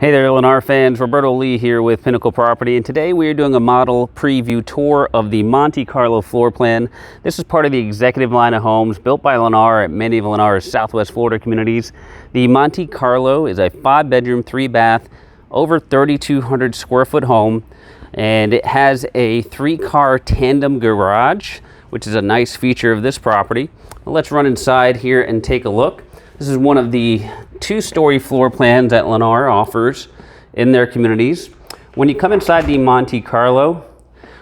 Hey there, Lennar fans. Roberto Lee here with Pinnacle Property, and today we are doing a model preview tour of the Monte Carlo floor plan. This is part of the executive line of homes built by Lennar at many of Lennars Southwest Florida Communities. The Monte Carlo is a 5-bedroom, 3-bath, over 3,200 square foot home, and it has a 3-car tandem garage, which is a nice feature of this property. Well, let's run inside here and take a look. This is one of the 2-story floor plans that Lennar offers in their communities. When you come inside the Monte Carlo,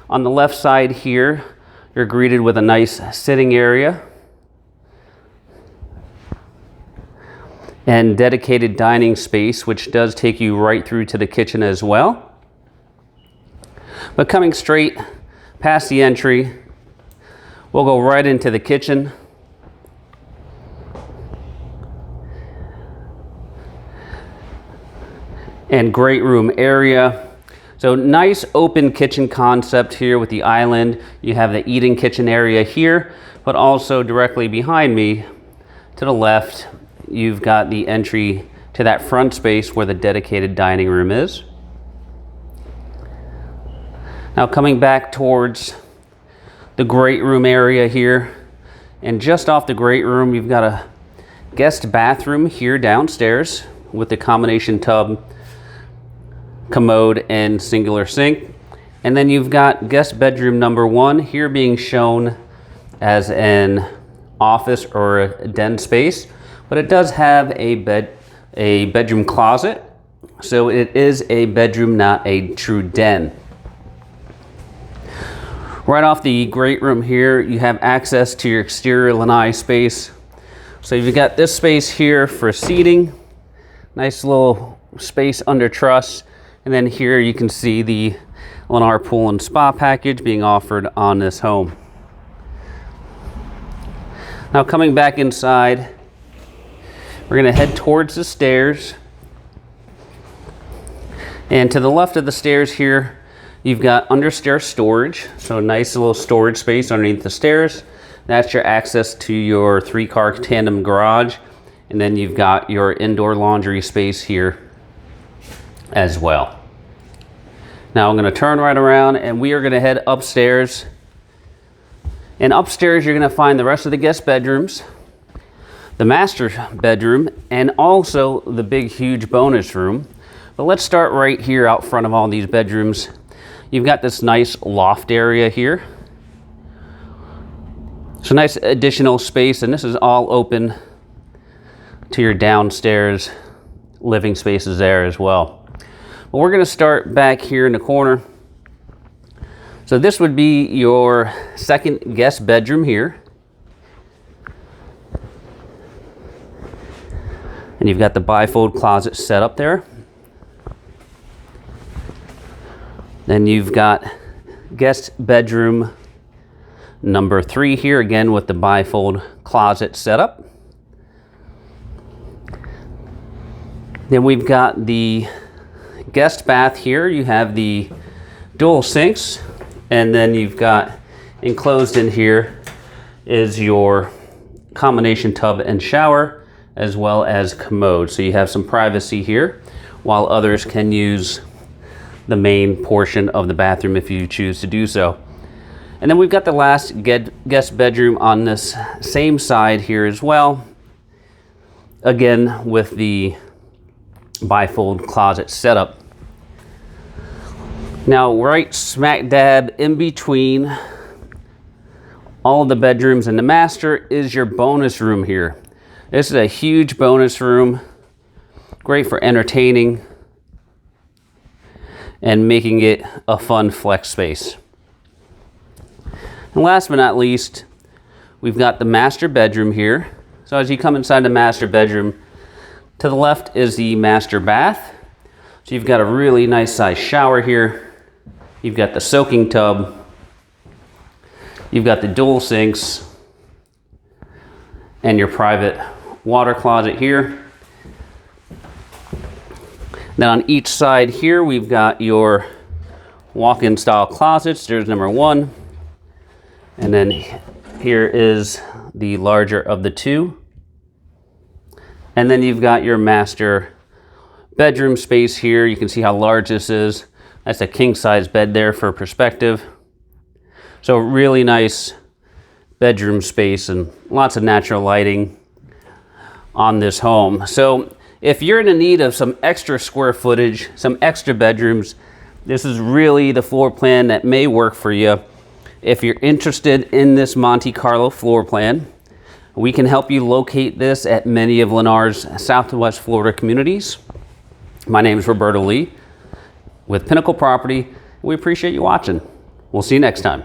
on the left side here, you're greeted with a nice sitting area and dedicated dining space, which does take you right through to the kitchen as well. But coming straight past the entry, we'll go right into the kitchen. And great room area. So nice open kitchen concept here with the island. You have the eating kitchen area here, but also directly behind me to the left, you've got the entry to that front space where the dedicated dining room is. Now coming back towards the great room area here, and just off the great room, you've got a guest bathroom here downstairs with the combination tub, commode, and singular sink. And then you've got guest bedroom number 1 here being shown as an office or a den space, but it does have a bedroom closet, so it is a bedroom, not a true den. Right off the great room here, you have access to your exterior lanai space. So you've got this space here for seating, nice little space under truss. And then here you can see the Lennar pool and spa package being offered on this home. Now coming back inside, we're going to head towards the stairs. And to the left of the stairs here, you've got understair storage. So a nice little storage space underneath the stairs. That's your access to your 3-car tandem garage. And then you've got your indoor laundry space here as well. Now I'm going to turn right around and we are going to head upstairs. And upstairs you're going to find the rest of the guest bedrooms, the master bedroom, and also the big huge bonus room. But let's start right here out front of all these bedrooms. You've got this nice loft area here. So nice additional space, and this is all open to your downstairs living spaces there as well. Well, we're going to start back here in the corner. So this would be your second guest bedroom here. And you've got the bifold closet set up there. Then you've got guest bedroom number 3 here, again with the bifold closet set up. Then we've got the guest bath here. You have the dual sinks, and then you've got enclosed in here is your combination tub and shower, as well as commode. So you have some privacy here, while others can use the main portion of the bathroom if you choose to do so. And then we've got the last guest bedroom on this same side here as well, again with the bifold closet setup. Now right smack dab in between all of the bedrooms and the master is your bonus room here. This is a huge bonus room, great for entertaining and making it a fun flex space. And last but not least, we've got the master bedroom here. So as you come inside the master bedroom, to the left is the master bath. So you've got a really nice size shower here. You've got the soaking tub. You've got the dual sinks and your private water closet here. Then on each side here, we've got your walk-in style closets. There's number 1. And then here is the larger of the 2. And then you've got your master bedroom space here. You can see how large this is. That's a king size bed there for perspective. So really nice bedroom space and lots of natural lighting on this home. So if you're in need of some extra square footage, some extra bedrooms, this is really the floor plan that may work for you. If you're interested in this Monte Carlo floor plan, we can help you locate this at many of Lennars Southwest Florida Communities. My name is Roberto Lee with Pinnacle Property. We appreciate you watching. We'll see you next time.